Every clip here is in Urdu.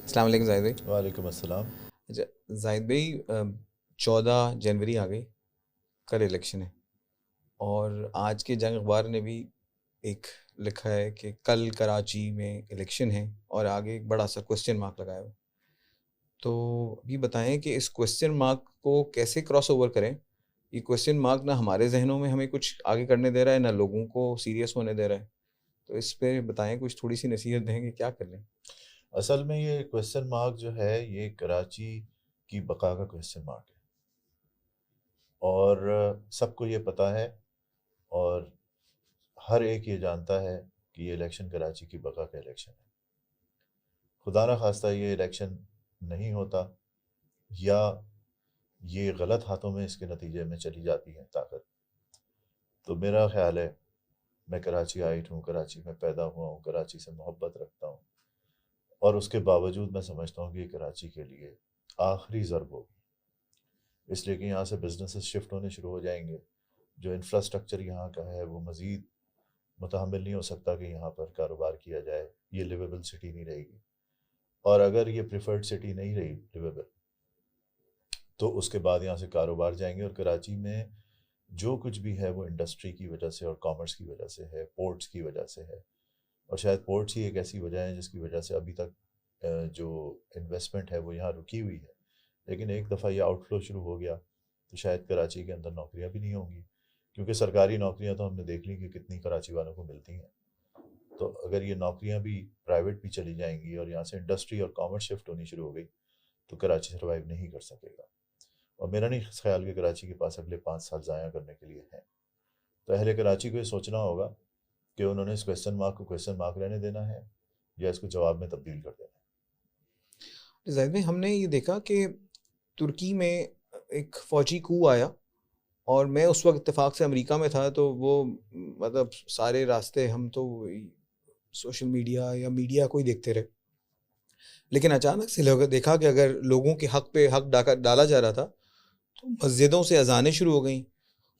السلام علیکم زاہد بھائی. وعلیکم السلام۔ اچھا زاہد بھائی، 14 جنوری آ گئی، کل الیکشن ہے، اور آج کے جنگ اخبار نے بھی ایک لکھا ہے کہ کل کراچی میں الیکشن ہے، اور آگے ایک بڑا سا کوشچن مارک لگایا ہوا ہے. تو ابھی بتائیں کہ اس کوشچن مارک کو کیسے کراس اوور کریں. یہ کوشچن مارک نہ ہمارے ذہنوں میں ہمیں کچھ آگے کرنے دے رہا ہے، نہ لوگوں کو سیریس ہونے دے رہا ہے. تو اس پہ بتائیں، کچھ تھوڑی سی نصیحت دیں کہ کیا کر لیں. اصل میں یہ کویسچن مارک جو ہے یہ کراچی کی بقا کا کویسچن مارک ہے، اور سب کو یہ پتہ ہے، اور ہر ایک یہ جانتا ہے کہ یہ الیکشن کراچی کی بقا کا الیکشن ہے۔ خدا نہ خواستہ یہ الیکشن نہیں ہوتا، یا یہ غلط ہاتھوں میں اس کے نتیجے میں چلی جاتی ہے طاقت، تو میرا خیال ہے، میں کراچی آئٹ ہوں، کراچی میں پیدا ہوا ہوں، کراچی سے محبت رکھتا ہوں، اور اس کے باوجود میں سمجھتا ہوں کہ یہ کراچی کے لیے آخری ضرب ہوگی، اس لیے کہ یہاں سے بزنسز شفٹ ہونے شروع ہو جائیں گے۔ جو انفراسٹرکچر یہاں کا ہے وہ مزید متحمل نہیں ہو سکتا کہ یہاں پر کاروبار کیا جائے، یہ لیویبل سٹی نہیں رہے گی، اور اگر یہ پریفرڈ سٹی نہیں رہی لیویبل، تو اس کے بعد یہاں سے کاروبار جائیں گے، اور کراچی میں جو کچھ بھی ہے وہ انڈسٹری کی وجہ سے اور کامرس کی وجہ سے ہے، پورٹس کی وجہ سے ہے، اور شاید پورٹس ہی ایک ایسی وجہ ہے جس کی وجہ سے ابھی تک جو انویسٹمنٹ ہے وہ یہاں رکی ہوئی ہے، لیکن ایک دفعہ یہ آؤٹ فلو شروع ہو گیا تو شاید کراچی کے اندر نوکریاں بھی نہیں ہوں گی، کیونکہ سرکاری نوکریاں تو ہم نے دیکھ لی کہ کتنی کراچی والوں کو ملتی ہیں۔ تو اگر یہ نوکریاں بھی پرائیویٹ بھی چلی جائیں گی اور یہاں سے انڈسٹری اور کامرس شفٹ ہونی شروع ہو گئی تو کراچی سروائیو نہیں کر سکے گا، اور میرا نہیں خیال کہ کراچی کے پاس اگلے 5 سال ضائع کرنے کے لیے ہیں۔ تو اہل کراچی کو یہ سوچنا ہوگا کہ انہوں نے اس کویسچن مارک کو کویسچن مارک رہنے دینا ہے یا اس کو جواب میں تبدیل کر دینا زاہد بھائی، ہم نے یہ دیکھا کہ ترکی میں ایک فوجی کو آیا، اور میں اس وقت اتفاق سے امریکہ میں تھا، تو وہ مطلب سارے راستے ہم تو سوشل میڈیا یا میڈیا کو ہی دیکھتے رہے. لیکن اچانک سے دیکھا کہ اگر لوگوں کے حق پہ حق ڈالا جا رہا تھا، تو مسجدوں سے اذانیں شروع ہو گئیں،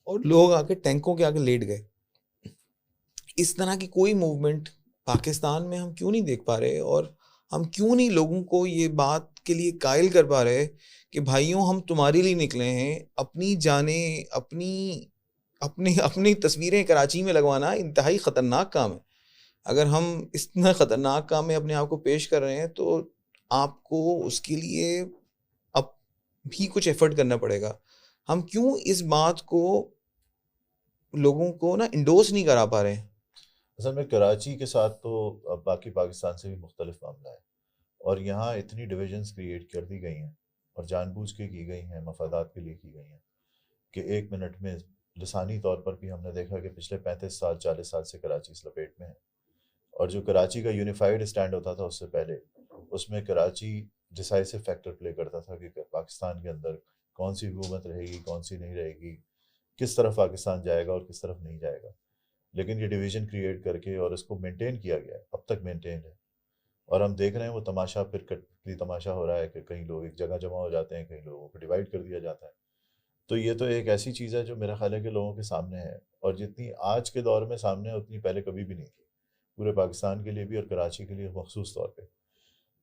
اور لوگ آ کے ٹینکوں کے آگے لیٹ گئے. اس طرح کی کوئی موومنٹ پاکستان میں ہم کیوں نہیں دیکھ پا رہے، اور ہم کیوں نہیں لوگوں کو یہ بات کے لیے قائل کر پا رہے کہ بھائیوں، ہم تمہارے لیے نکلے ہیں. اپنی جانیں، اپنی تصویریں کراچی میں لگوانا انتہائی خطرناک کام ہے. اگر ہم اس طرح خطرناک کام میں اپنے آپ کو پیش کر رہے ہیں، تو آپ کو اس کے لیے اب بھی کچھ ایفرٹ کرنا پڑے گا. ہم کیوں اس بات کو لوگوں کو نا انڈورس نہیں کرا پا رہے ہیں. اصل میں کراچی کے ساتھ تو اب باقی پاکستان سے بھی مختلف معاملہ ہے، اور یہاں اتنی ڈویژنز کریٹ کر دی گئی ہیں اور جان بوجھ کے کی گئی ہیں، مفادات کے لیے کی گئی ہیں، کہ 1 منٹ میں لسانی طور پر بھی ہم نے دیکھا کہ پچھلے 35 سال 40 سال سے کراچی اس لپیٹ میں ہے، اور جو کراچی کا یونیفائڈ اسٹینڈ ہوتا تھا اس سے پہلے، اس میں کراچی ڈیسائسو فیکٹر پلے کرتا تھا کہ پاکستان کے اندر کون سی حکومت رہے گی، کون سی نہیں رہے گی، کس طرف پاکستان جائے گا اور کس طرف نہیں جائے گا۔ لیکن یہ ڈویژن کریٹ کر کے اور اس کو مینٹین کیا گیا ہے، اب تک مینٹین ہے، اور ہم دیکھ رہے ہیں وہ تماشا پھر کٹلی تماشا ہو رہا ہے کہ کئی لوگ ایک جگہ جمع ہو جاتے ہیں، کئی لوگوں کو ڈیوائڈ کر دیا جاتا ہے۔ تو یہ تو ایک ایسی چیز ہے جو میرا خیال ہے کہ لوگوں کے سامنے ہے، اور جتنی آج کے دور میں سامنے ہے اتنی پہلے کبھی بھی نہیں تھی، پورے پاکستان کے لیے بھی اور کراچی کے لیے مخصوص طور پہ۔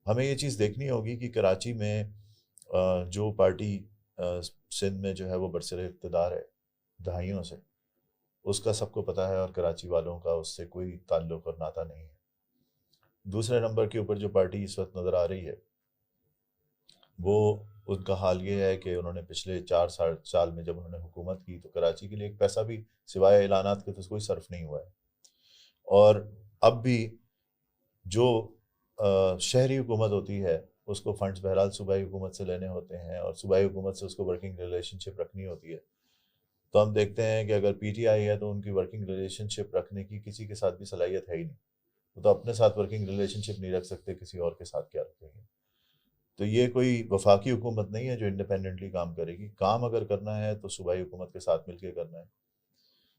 ہمیں یہ چیز دیکھنی ہوگی کہ کراچی میں جو پارٹی سندھ میں جو ہے وہ برسر اقتدار ہے دہائیوں سے، اس کا سب کو پتہ ہے، اور کراچی والوں کا اس سے کوئی تعلق اور ناطہ نہیں ہے۔ دوسرے نمبر کے اوپر جو پارٹی اس وقت نظر آ رہی ہے، وہ ان کا حال یہ ہے کہ انہوں نے پچھلے 4 سال میں جب انہوں نے حکومت کی تو کراچی کے لیے ایک پیسہ بھی سوائے اعلانات کے تو کوئی صرف نہیں ہوا ہے، اور اب بھی جو شہری حکومت ہوتی ہے اس کو فنڈز بہرحال صوبائی حکومت سے لینے ہوتے ہیں، اور صوبائی حکومت سے اس کو ورکنگ ریلیشن شپ رکھنی ہوتی ہے۔ تو ہم دیکھتے ہیں کہ اگر پی ٹی آئی ہے تو ان کی ورکنگ ریلیشن شپ رکھنے کی کسی کے ساتھ بھی صلاحیت ہے ہی نہیں، وہ تو اپنے ساتھ ورکنگ ریلیشن شپ نہیں رکھ سکتے، کسی اور کے ساتھ کیا رکھیں گے؟ تو یہ کوئی وفاقی حکومت نہیں ہے جو انڈیپینڈنٹلی کام کرے گی، کام اگر کرنا ہے تو صوبائی حکومت کے ساتھ مل کے کرنا ہے۔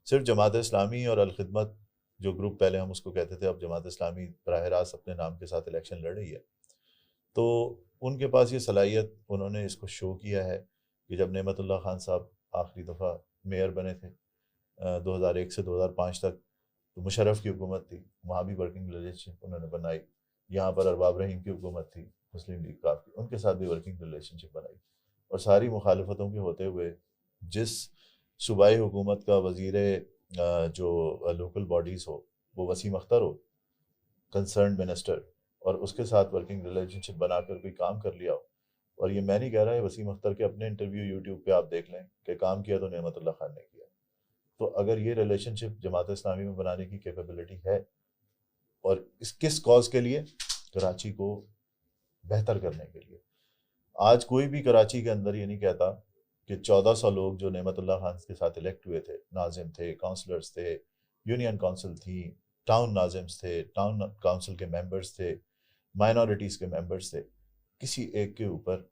صرف جماعت اسلامی اور الخدمت جو گروپ پہلے ہم اس کو کہتے تھے، اب جماعت اسلامی براہ راست اپنے نام کے ساتھ الیکشن لڑ رہی ہے، تو ان کے پاس یہ صلاحیت، انہوں نے اس کو شو کیا ہے کہ جب نعمت اللہ خان صاحب آخری دفعہ میئر بنے تھے 2001 سے 2005 تک، تو مشرف کی حکومت تھی، وہاں بھی ورکنگ ریلیشن انہوں نے بنائی، یہاں پر ارباب رحیم کی حکومت تھی، مسلم لیگ کاف کی، ان کے ساتھ بھی ورکنگ ریلیشن شپ بنائی، اور ساری مخالفتوں کے ہوتے ہوئے جس صوبائی حکومت کا وزیر جو لوکل باڈیز ہو وہ وسیم اختر ہو کنسرنڈ منسٹر، اور اس کے ساتھ ورکنگ ریلیشن شپ بنا کر کوئی کام کر لیا ہو. اور یہ میں نہیں کہہ رہا ہے، وسیم اختر کے اپنے انٹرویو یوٹیوب پہ آپ دیکھ لیں کہ کام کیا تو نعمت اللہ خان نے کیا. تو اگر یہ ریلیشن شپ جماعت اسلامی میں بنانے کی کیپیبلٹی ہے، اور اس کس کاز کے لیے؟ کراچی کو بہتر کرنے کے لیے. آج کوئی بھی کراچی کے اندر یہ نہیں کہتا کہ 1400 لوگ جو نعمت اللہ خان کے ساتھ الیکٹ ہوئے تھے، ناظم تھے، کونسلرز تھے، یونین کونسل تھی، ٹاؤن ناظمز تھے، ٹاؤن کونسل کے ممبرز تھے، مائنورٹیز کے ممبرز تھے، کسی ایک کے اوپر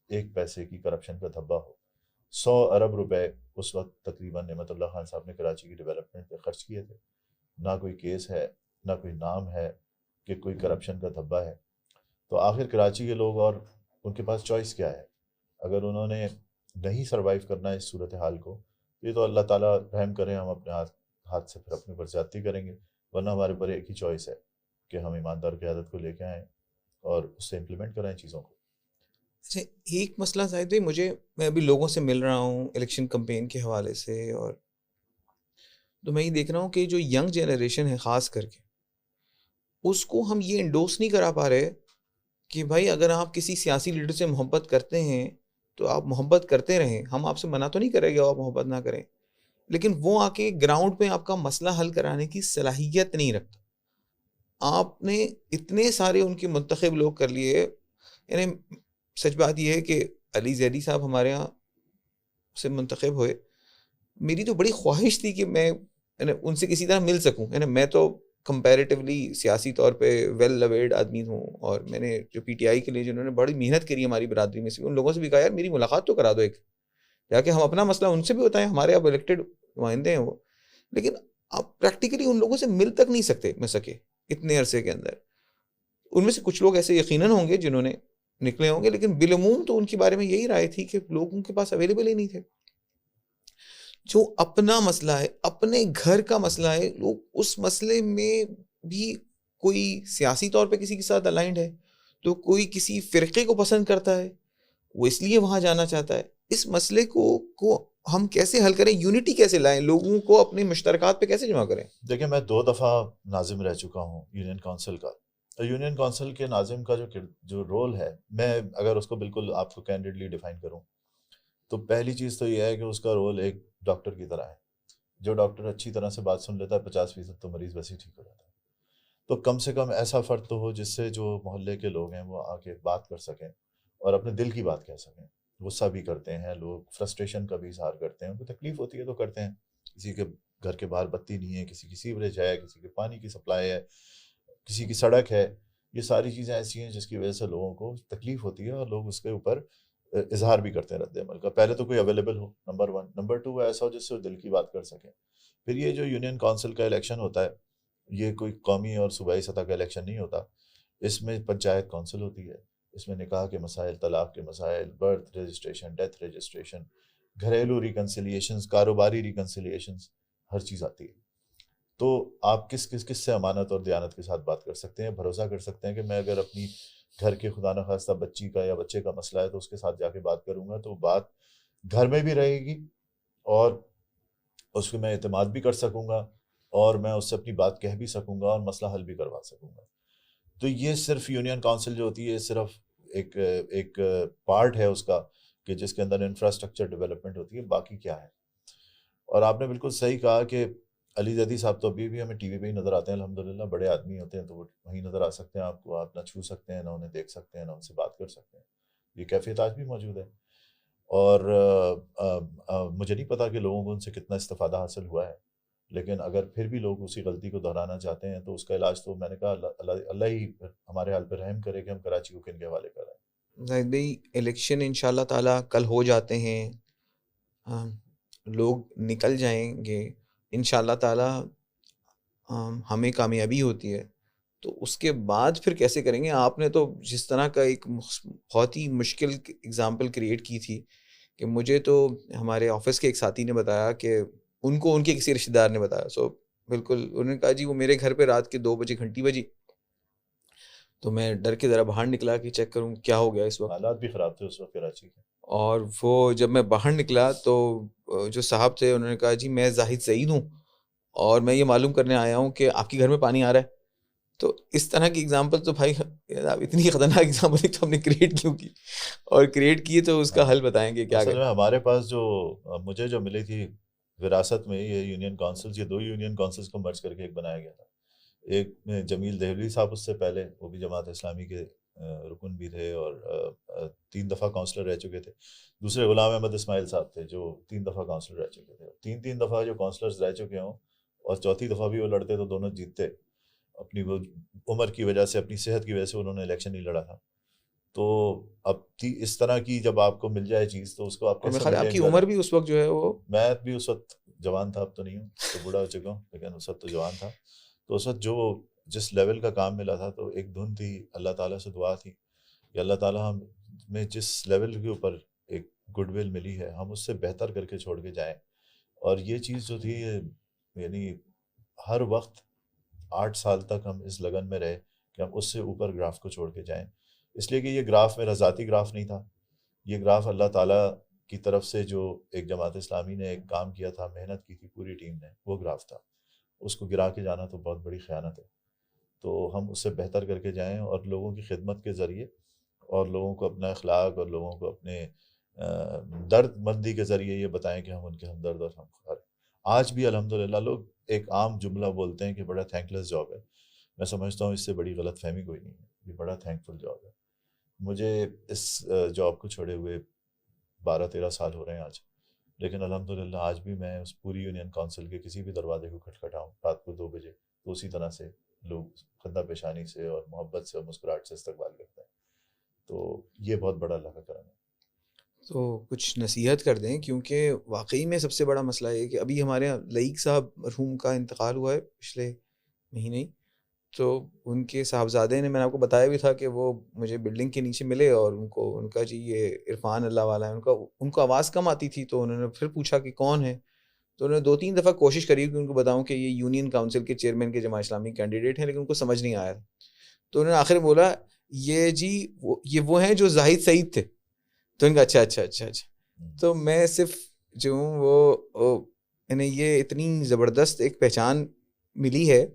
ایک پیسے کی کرپشن کا دھبا ہو. 100 ارب روپے اس وقت تقریباً نعمت اللہ خان صاحب نے کراچی کی ڈیولپمنٹ پہ خرچ کیے تھے. نہ کوئی کیس ہے، نہ کوئی نام ہے کہ کوئی کرپشن کا دھبا ہے. تو آخر کراچی کے لوگ اور ان کے پاس چوائس کیا ہے؟ اگر انہوں نے نہیں سروائیو کرنا ہے اس صورتحال کو، یہ تو اللہ تعالیٰ رحم کریں، ہم اپنے ہاتھ سے پھر اپنے اوپر زیادتی کریں گے، ورنہ ہمارے اوپر ایک ہی چوائس ہے کہ ہم ایماندار قیادت کو لے کے آئیں اور اس سے امپلیمنٹ کرائیں چیزوں کو. اچھا، ایک مسئلہ زاہد بھائی، میں ابھی لوگوں سے مل رہا ہوں الیکشن کمپین کے حوالے سے، اور تو میں یہ دیکھ رہا ہوں کہ جو ینگ جنریشن ہے خاص کر کے، اس کو ہم یہ انڈوس نہیں کرا پا رہے کہ بھائی اگر آپ کسی سیاسی لیڈر سے محبت کرتے ہیں تو آپ محبت کرتے رہیں، ہم آپ سے منع تو نہیں کریں گے آپ محبت نہ کریں، لیکن وہ آ کے گراؤنڈ پہ آپ کا مسئلہ حل کرانے کی صلاحیت نہیں رکھتا. آپ نے اتنے سارے ان کے منتخب لوگ کر لیے. یعنی سچ بات یہ ہے کہ علی زیدی صاحب ہمارے یہاں سے منتخب ہوئے، میری تو بڑی خواہش تھی کہ میں ان سے کسی طرح مل سکوں. میں تو کمپیریٹیولی سیاسی طور پہ ویل لویڈ آدمی ہوں، اور میں نے جو پی ٹی آئی کے لیے جنہوں نے بڑی محنت کری ہماری برادری میں سے، ان لوگوں سے بھی کہا یار میری ملاقات تو کرا دو ایک، جا کے ہم اپنا مسئلہ ان سے بھی بتائیں، ہمارے اب الیکٹڈ نمائندے ہیں وہ. لیکن آپ پریکٹیکلی ان لوگوں سے مل تک نہیں سکے اتنے عرصے کے اندر. ان میں سے کچھ لوگ ایسے یقیناً ہوں گے جنہوں نے نکلے ہوں گے، لیکن بالعموم تو ان کے بارے میں یہی رائے تھی کہ لوگوں کے پاس اویلیبل ہی نہیں تھے. جو اپنا مسئلہ ہے، اپنے گھر کا مسئلہ ہے، لوگ اس مسئلے میں بھی کوئی سیاسی طور پہ کسی کے ساتھ الائنڈ ہے تو کوئی کسی فرقے کو پسند کرتا ہے، وہ اس لیے وہاں جانا چاہتا ہے. اس مسئلے کو ہم کیسے حل کریں؟ یونٹی کیسے لائیں؟ لوگوں کو اپنے مشترکات پہ کیسے جمع کریں؟ دیکھیں، میں 2 دفعہ ناظم رہ چکا ہوں یونین کونسل کا. یونین کونسل کے ناظم کا جو رول ہے، میں اگر اس کو بالکل آپ کو کینڈیڈلی ڈیفائن کروں تو پہلی چیز تو یہ ہے کہ اس کا رول ایک ڈاکٹر کی طرح ہے. جو ڈاکٹر اچھی طرح سے بات سن لیتا ہے 50% تو مریض ویسے ہی ٹھیک ہو جاتا ہے. تو کم سے کم ایسا فرد تو ہو جس سے جو محلے کے لوگ ہیں وہ آ کے بات کر سکیں اور اپنے دل کی بات کہہ سکیں. غصہ بھی کرتے ہیں لوگ، فرسٹریشن کا بھی اظہار کرتے ہیں، ان کو تکلیف ہوتی ہے تو کرتے ہیں. کسی کے گھر کے باہر بتی نہیں ہے، کسی کی سیوریج ہے، کسی کے پانی کی سپلائی ہے، کسی کی سڑک ہے. یہ ساری چیزیں ایسی ہیں جس کی وجہ سے لوگوں کو تکلیف ہوتی ہے، اور لوگ اس کے اوپر اظہار بھی کرتے ہیں رد عمل کا. پہلے تو کوئی اویلیبل ہو، نمبر 1. نمبر 2 ایسا ہو جس سے وہ دل کی بات کر سکیں. پھر یہ جو یونین کونسل کا الیکشن ہوتا ہے، یہ کوئی قومی اور صوبائی سطح کا الیکشن نہیں ہوتا. اس میں پنچایت کونسل ہوتی ہے، اس میں نکاح کے مسائل، طلاق کے مسائل، برتھ رجسٹریشن، ڈیتھ رجسٹریشن، گھریلو ریکنسیلیشنز، کاروباری ریکنسیلیشنز، ہر چیز آتی ہے. تو آپ کس سے امانت اور دیانت کے ساتھ بات کر سکتے ہیں، بھروسہ کر سکتے ہیں کہ میں اگر اپنی گھر کے خدا نخواستہ بچی کا یا بچے کا مسئلہ ہے تو اس کے ساتھ جا کے بات کروں گا تو بات گھر میں بھی رہے گی، اور اس پہ میں اعتماد بھی کر سکوں گا، اور میں اس سے اپنی بات کہہ بھی سکوں گا اور مسئلہ حل بھی کروا سکوں گا. تو یہ صرف یونین کونسل جو ہوتی ہے صرف ایک پارٹ ہے اس کا کہ جس کے اندر انفراسٹرکچر ڈیولپمنٹ ہوتی ہے. باقی کیا ہے؟ اور آپ نے بالکل صحیح کہا کہ علی زیدی صاحب تو ابھی بھی ہمیں ٹی وی پہ ہی نظر آتے ہیں. الحمدللہ بڑے آدمی ہوتے ہیں تو وہ وہیں نظر آ سکتے ہیں آپ کو. آپ نہ چھو سکتے ہیں، نہ انہیں دیکھ سکتے ہیں، نہ ان سے بات کر سکتے ہیں. یہ کیفیت آج بھی موجود ہے. اور مجھے نہیں پتا کہ لوگوں کو ان سے کتنا استفادہ حاصل ہوا ہے، لیکن اگر پھر بھی لوگ اسی غلطی کو دہرانا چاہتے ہیں تو اس کا علاج تو میں نے کہا اللہ ہی ہمارے حال پہ رحم کرے کہ ہم کراچی کو کن کے حوالے کر رہے ہیں. زاہد بھائی، الیکشن انشاءاللہ تعالیٰ کل ہو جاتے ہیں، لوگ نکل جائیں گے انشاءاللہ تعالیٰ، ہمیں کامیابی ہوتی ہے تو اس کے بعد پھر کیسے کریں گے؟ آپ نے تو جس طرح کا ایک بہت ہی مشکل اگزامپل کریٹ کی تھی کہ مجھے تو ہمارے آفس کے ایک ساتھی نے بتایا کہ ان کو ان کے کسی رشتہ دار نے بتایا. بالکل انہوں نے کہا جی وہ میرے گھر پہ رات کے 2 بجے گھنٹی بجی تو میں ڈر کے ذرا باہر نکلا کہ چیک کروں کیا ہو گیا اس وقت. حالات بھی خراب تھے اس وقت کراچی کے. اور وہ جب میں باہر نکلا تو جو صاحب تھے انہوں نے کہا جی میں زاہد سعید ہوں اور میں یہ معلوم کرنے آیا ہوں کہ آپ کے گھر میں پانی آ رہا ہے. تو اس طرح کی اگزامپل تو بھائی اتنی خطرناک اگزامپل تو ہم نے کریٹ کیوں کی, اور کریٹ کی تو اس کا حل بتائیں کہ کیا اصل کریں. میں ہمارے پاس جو مجھے جو ملی تھی وراثت میں, یہ یونین کونسلز, یہ 2 یونین کونسلز کو مرج کر کے ایک بنایا گیا تھا. ایک میں جمیل دہلوی صاحب اس سے پہلے, وہ بھی جماعت اسلامی کے رکن بھی تھے اور 3 دفعہ کونسلر رہ چکے تھے. دوسرے غلام احمد اسماعیل صاحب تھے جو 3 دفعہ کونسلر رہ چکے تھے. 3 دفعہ جو کونسلرز رہ چکے ہوں اور چوتھی دفعہ بھی وہ لڑتے تو دونوں جیتتے. اپنی وہ عمر کی وجہ سے, اپنی صحت کی وجہ سے انہوں نے الیکشن نہیں لڑا تھا. تو اب اس طرح کی جب آپ کو مل جائے چیز تو اس کو آپ اور میں کیسے خیال آپ کی مینٹین عمر کریں. بھی اس وقت جو ہے وہ, میں بھی اس وقت جوان تھا, اب تو نہیں ہوں, تو بوڑھا ہو چکا ہوں, لیکن اس وقت تو جوان تھا. تو اس وقت جس لیول کا کام ملا تھا تو ایک دھن تھی, اللہ تعالیٰ سے دعا تھی کہ اللہ تعالیٰ ہمیں جس لیول کے اوپر ایک گڈ ول ملی ہے ہم اس سے بہتر کر کے چھوڑ کے جائیں. اور یہ چیز جو تھی یعنی ہر وقت 8 سال تک ہم اس لگن میں رہے کہ ہم اس سے اوپر گراف کو چھوڑ کے جائیں. اس لیے کہ یہ گراف میرا ذاتی گراف نہیں تھا, یہ گراف اللہ تعالیٰ کی طرف سے جو ایک جماعت اسلامی نے ایک کام کیا تھا, محنت کی تھی پوری ٹیم نے, وہ گراف تھا. اس کو گرا کے جانا تو بہت بڑی خیانت ہے. تو ہم اس سے بہتر کر کے جائیں اور لوگوں کی خدمت کے ذریعے اور لوگوں کو اپنا اخلاق اور لوگوں کو اپنے درد مندی کے ذریعے یہ بتائیں کہ ہم ان کے ہمدرد اور ہمخوار ہیں. آج بھی الحمدللہ لوگ ایک عام جملہ بولتے ہیں کہ بڑا تھینک لیس جاب ہے. میں سمجھتا ہوں اس سے بڑی غلط فہمی کوئی نہیں ہے, یہ بڑا تھینکفل جاب ہے. مجھے اس جاب کو چھوڑے ہوئے 12-13 سال ہو رہے ہیں آج, لیکن الحمدللہ آج بھی میں اس پوری یونین کونسل کے کسی بھی دروازے کو کھٹکھٹاؤں رات کو 2 بجے تو اسی طرح سے لوگ خندہ پیشانی سے اور محبت سے اور مسکراہٹ سے استقبال کرتے ہیں. تو یہ بہت بڑا اللہ کا کرم ہے. تو کچھ نصیحت کر دیں, کیونکہ واقعی میں سب سے بڑا مسئلہ یہ ہے کہ ابھی ہمارے یہاں لئیق صاحب مرحوم کا انتقال ہوا ہے پچھلے مہینے ہی. تو ان کے صاحبزادے نے, میں نے آپ کو بتایا بھی تھا کہ وہ مجھے بلڈنگ کے نیچے ملے اور ان کا جی یہ عرفان اللہ والا ہے, ان کو آواز کم آتی تھی, تو انہوں نے پھر پوچھا کہ کون ہے. تو انہوں نے 2-3 دفعہ کوشش کری کہ ان کو بتاؤں کہ یہ یونین کونسل کے چیئرمین کے جماعت اسلامی کینڈیڈیٹ ہیں, لیکن ان کو سمجھ نہیں آیا. تو انہوں نے آخر میں بولا یہ جی یہ وہ ہیں جو زاہد سعید تھے. تو ان کا اچھا. تو میں صرف جو ہوں وہ انہیں یہ اتنی زبردست ایک پہچان ملی ہے,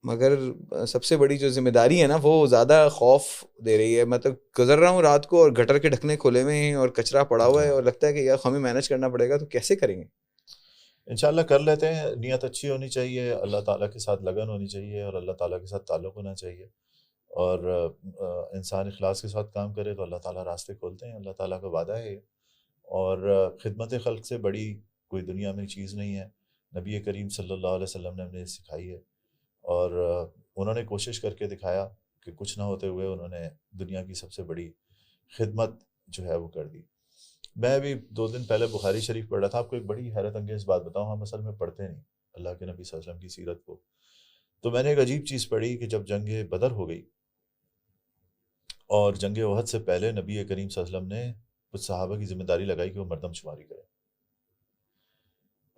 مگر سب سے بڑی جو ذمہ داری ہے نا وہ زیادہ خوف دے رہی ہے. مطلب گزر رہا ہوں رات کو اور گٹر کے ڈھکنے کھلے ہوئے ہیں اور کچرا پڑا ہوا ہے اور لگتا ہے کہ یار ہمیں مینج کرنا پڑے گا, تو کیسے کریں گے؟ انشاءاللہ کر لیتے ہیں. نیت اچھی ہونی چاہیے, اللہ تعالیٰ کے ساتھ لگن ہونی چاہیے اور اللہ تعالیٰ کے ساتھ تعلق ہونا چاہیے, اور انسان اخلاص کے ساتھ کام کرے تو اللہ تعالیٰ راستے کھولتے ہیں. اللہ تعالیٰ کا وعدہ ہے, اور خدمت خلق سے بڑی کوئی دنیا میں چیز نہیں ہے. نبی کریم صلی اللہ علیہ وسلم نے ہمیں سکھائی ہے, اور انہوں نے کوشش کر کے دکھایا کہ کچھ نہ ہوتے ہوئے انہوں نے دنیا کی سب سے بڑی خدمت جو ہے وہ کر دی. میں ابھی 2 دن پہلے بخاری شریف پڑھ رہا تھا. آپ کو ایک بڑی حیرت انگیز بات بتاؤں, ہم اصل میں پڑھتے نہیں اللہ کے نبی صلی اللہ علیہ وسلم کی سیرت کو. تو میں نے ایک عجیب چیز پڑھی کہ جب جنگ بدر ہو گئی اور جنگ احد سے پہلے نبی کریم صلی اللہ علیہ وسلم نے کچھ صحابہ کی ذمہ داری لگائی کہ وہ مردم شماری کریں,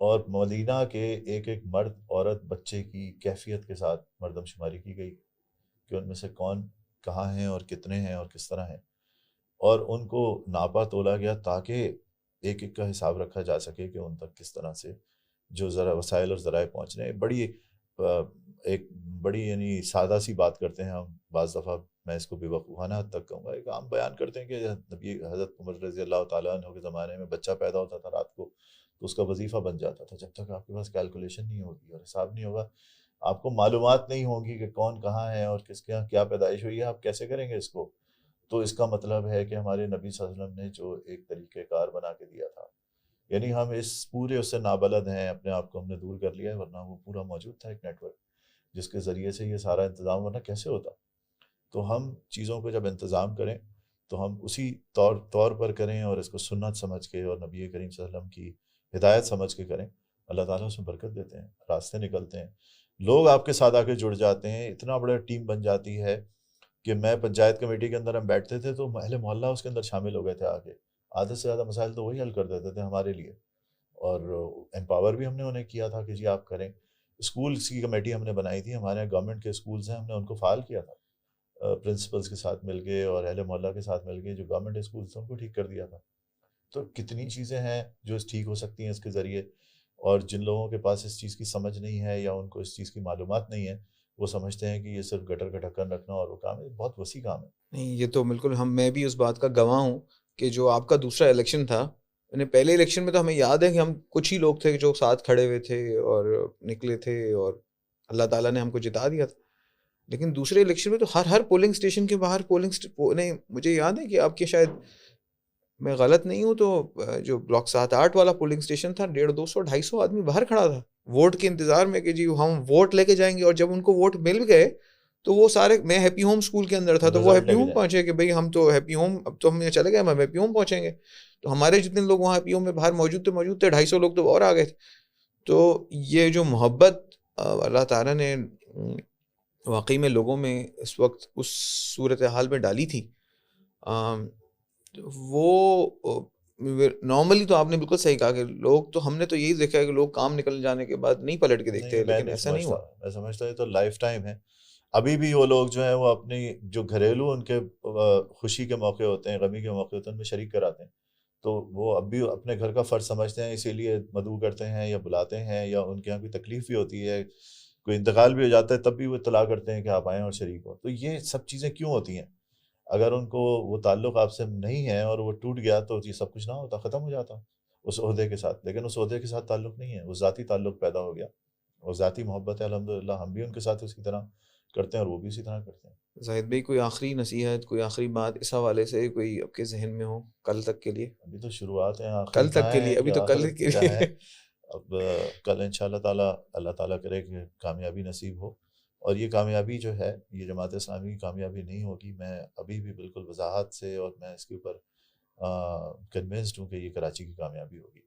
اور مدینہ کے ایک ایک مرد عورت بچے کی کیفیت کے ساتھ مردم شماری کی گئی کہ ان میں سے کون کہاں ہیں اور کتنے ہیں اور کس طرح ہیں, اور ان کو ناپا تولا گیا تاکہ ایک ایک کا حساب رکھا جا سکے کہ ان تک کس طرح سے جو ذرا وسائل اور ذرائع پہنچ رہے ہیں. ایک بڑی یعنی سادہ سی بات کرتے ہیں ہم بعض دفعہ, میں اس کو بے وقوفانہ حد تک کہوں گا, ایک عام بیان کرتے ہیں کہ نبی حضرت عمر رضی اللہ تعالیٰ عنہ کے زمانے میں بچہ پیدا ہوتا تھا رات کو تو اس کا وظیفہ بن جاتا تھا. جب تک آپ کے پاس کیلکولیشن نہیں ہوگی اور حساب نہیں ہوگا, آپ کو معلومات نہیں ہوگی کہ کون کہاں ہے اور کس کے یہاں کیا پیدائش ہوئی ہے, آپ کیسے کریں گے اس کو؟ تو اس کا مطلب ہے کہ ہمارے نبی صلی اللہ علیہ وسلم نے جو ایک طریقہ کار بنا کے دیا تھا, یعنی ہم اس پورے اس سے نابلد ہیں, اپنے آپ کو ہم نے دور کر لیا ہے, ورنہ وہ پورا موجود تھا ایک نیٹ ورک جس کے ذریعے سے یہ سارا انتظام, ورنہ کیسے ہوتا؟ تو ہم چیزوں کو جب انتظام کریں تو ہم اسی طور پر کریں اور اس کو سنت سمجھ کے اور نبی کریم صلی اللہ علیہ وسلم کی ہدایت سمجھ کے کریں. اللہ تعالیٰ اس میں برکت دیتے ہیں, راستے نکلتے ہیں, لوگ آپ کے ساتھ آ کے جڑ جاتے ہیں, اتنا بڑا ٹیم بن جاتی ہے کہ میں پنچایت کمیٹی کے اندر ہم بیٹھتے تھے تو اہل محلہ اس کے اندر شامل ہو گئے تھے, آگے آدھے سے زیادہ مسائل تو وہی حل کر دیتے تھے ہمارے لیے, اور امپاور بھی ہم نے انہیں کیا تھا کہ جی آپ کریں. اسکولس کی کمیٹی ہم نے بنائی تھی, ہمارے یہاں گورنمنٹ کے اسکولس ہیں, ہم نے ان کو فعال کیا تھا پرنسپلز کے ساتھ مل کے اور اہل محلہ کے ساتھ مل کے جو گورنمنٹ اسکولس تھے ان کو ٹھیک کر دیا تھا. تو کتنی چیزیں ہیں جو ٹھیک ہو سکتی ہیں اس کے ذریعے, اور جن لوگوں کے پاس اس چیز کی سمجھ نہیں ہے یا ان کو اس چیز کی معلومات نہیں ہے, وہ سمجھتے ہیں کہ یہ صرف گٹر کا ڈھکن رکھنا اور وہ کام ہے, بہت وسیع کام ہے. نہیں یہ تو بالکل میں بھی اس بات کا گواہ ہوں کہ جو آپ کا دوسرا الیکشن تھا, پہلے الیکشن میں تو ہمیں یاد ہے کہ ہم کچھ ہی لوگ تھے جو ساتھ کھڑے ہوئے تھے اور نکلے تھے اور اللہ تعالیٰ نے ہم کو جتا دیا تھا. لیکن دوسرے الیکشن میں تو ہر پولنگ اسٹیشن کے باہر نہیں, مجھے یاد ہے کہ آپ کے شاید میں غلط نہیں ہوں تو جو بلاک 7-8 والا پولنگ اسٹیشن تھا 150-200-250 آدمی باہر کھڑا تھا ووٹ کے انتظار میں کہ جی ہم ووٹ لے کے جائیں گے. اور جب ان کو ووٹ مل گئے تو وہ سارے, میں ہیپی ہوم اسکول کے اندر تھا تو وہ ہیپی ہوم پہنچے کہ بھئی ہم تو ہیپی ہوم, اب تو ہم یہ چلے گئے, ہم ہیپی ہوم پہنچیں گے. تو ہمارے جتنے لوگ وہاں ہیپی ہوم میں باہر موجود تھے 250 لوگ تو اور آ گئے تھے. تو یہ جو محبت اللہ تعالیٰ نے واقعی میں لوگوں میں اس وقت اس صورتحال میں ڈالی تھی, وہ نارملی تو آپ نے بالکل صحیح کہا کہ لوگ تو, ہم نے تو یہی دیکھا ہے کہ لوگ کام نکل جانے کے بعد نہیں پلٹ کے دیکھتے, لیکن ایسا نہیں ہوا. میں سمجھتا ہوں یہ تو لائف ٹائم ہے. ابھی بھی وہ لوگ جو ہیں وہ اپنی جو گھریلو ان کے خوشی کے موقع ہوتے ہیں, غمی کے موقع ہوتے ہیں, ان میں شریک کراتے ہیں, تو وہ اب بھی اپنے گھر کا فرض سمجھتے ہیں, اسی لیے مدعو کرتے ہیں یا بلاتے ہیں, یا ان کے یہاں کوئی تکلیف بھی ہوتی ہے, کوئی انتقال بھی ہو جاتا ہے, تب بھی وہ اطلاع کرتے ہیں کہ آپ آئیں اور شریک ہو. تو یہ سب چیزیں کیوں ہوتی ہیں؟ اگر ان کو وہ تعلق آپ سے نہیں ہے اور وہ ٹوٹ گیا تو یہ سب کچھ نہ ہوتا, ختم ہو جاتا اس عہدے کے ساتھ. لیکن اس عہدے کے ساتھ تعلق نہیں ہے, وہ ذاتی تعلق پیدا ہو گیا, اور ذاتی محبت ہے. الحمدللہ ہم بھی ان کے ساتھ اسی طرح کرتے ہیں اور وہ بھی اسی طرح کرتے ہیں. زاہد بھائی کوئی آخری نصیحت, کوئی آخری بات اس حوالے سے کوئی آپ کے ذہن میں ہو کل تک کے لیے؟ ابھی تو شروعات ہیں, آخر کل تک کے کہاں لیے, ہے ابھی کہ تو کل آخر کے کیا ہے. لیے. اب کل انشاءاللہ تعالیٰ اللہ تعالیٰ کرے کہ کامیابی نصیب ہو, اور یہ کامیابی جو ہے یہ جماعت اسلامی کی کامیابی نہیں ہوگی. میں ابھی بھی بالکل وضاحت سے, اور میں اس کے اوپر کنونسڈ ہوں کہ یہ کراچی کی کامیابی ہوگی.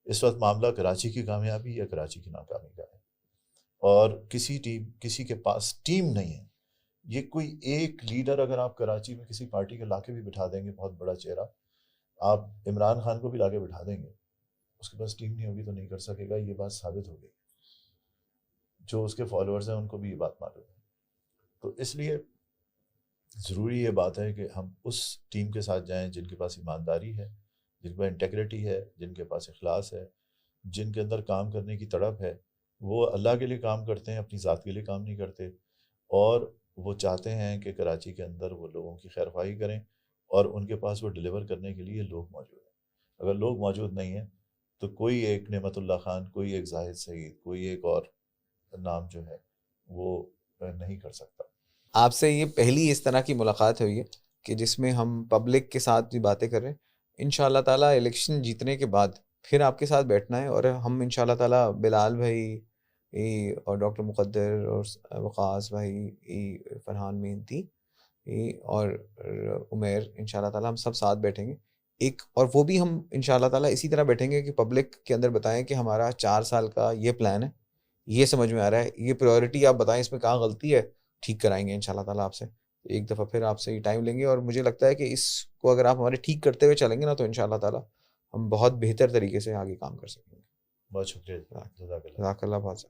اس وقت معاملہ کراچی کی کامیابی یا کراچی کی ناکامی کا ہے, اور کسی کے پاس ٹیم نہیں ہے. یہ کوئی ایک لیڈر اگر آپ کراچی میں کسی پارٹی کے لا کے بھی بٹھا دیں گے, بہت بڑا چہرہ, آپ عمران خان کو بھی لا کے بٹھا دیں گے, اس کے پاس ٹیم نہیں ہوگی تو نہیں کر سکے گا. یہ بات ثابت ہو گئی. جو اس کے فالوورز ہیں ان کو بھی یہ بات معلوم ہے. تو اس لیے ضروری یہ بات ہے کہ ہم اس ٹیم کے ساتھ جائیں جن کے پاس ایمانداری ہے, جن کے پاس انٹیگریٹی ہے, جن کے پاس اخلاص ہے, جن کے اندر کام کرنے کی تڑپ ہے. وہ اللہ کے لیے کام کرتے ہیں, اپنی ذات کے لیے کام نہیں کرتے, اور وہ چاہتے ہیں کہ کراچی کے اندر وہ لوگوں کی خیر خواہی کریں, اور ان کے پاس وہ ڈیلیور کرنے کے لیے لوگ موجود ہیں. اگر لوگ موجود نہیں ہیں تو کوئی ایک نعمت اللہ خان, کوئی ایک زاہد سعید, کوئی ایک اور نام جو ہے وہ نہیں کر سکتا. آپ سے یہ پہلی اس طرح کی ملاقات ہوئی ہے کہ جس میں ہم پبلک کے ساتھ بھی باتیں کر رہے ہیں. انشاءاللہ تعالیٰ الیکشن جیتنے کے بعد پھر آپ کے ساتھ بیٹھنا ہے, اور ہم انشاءاللہ تعالیٰ بلال بھائی اور ڈاکٹر مقدر اور وقاص بھائی, فرحان مینتی اور عمیر, انشاءاللہ تعالیٰ ہم سب ساتھ بیٹھیں گے اور وہ بھی ہم انشاءاللہ تعالیٰ اسی طرح بیٹھیں گے کہ پبلک کے اندر بتائیں کہ ہمارا 4 سال کا یہ پلان ہے, یہ سمجھ میں آ رہا ہے, یہ پریورٹی آپ بتائیں, اس میں کہاں غلطی ہے, ٹھیک کرائیں گے انشاءاللہ تعالیٰ آپ سے. ایک دفعہ پھر آپ سے یہ ٹائم لیں گے, اور مجھے لگتا ہے کہ اس کو اگر آپ ہمارے ٹھیک کرتے ہوئے چلیں گے نا تو انشاءاللہ تعالیٰ ہم بہت بہتر طریقے سے آگے کام کر سکیں گے. بہت شکریہ. جزاک اللہ. بہت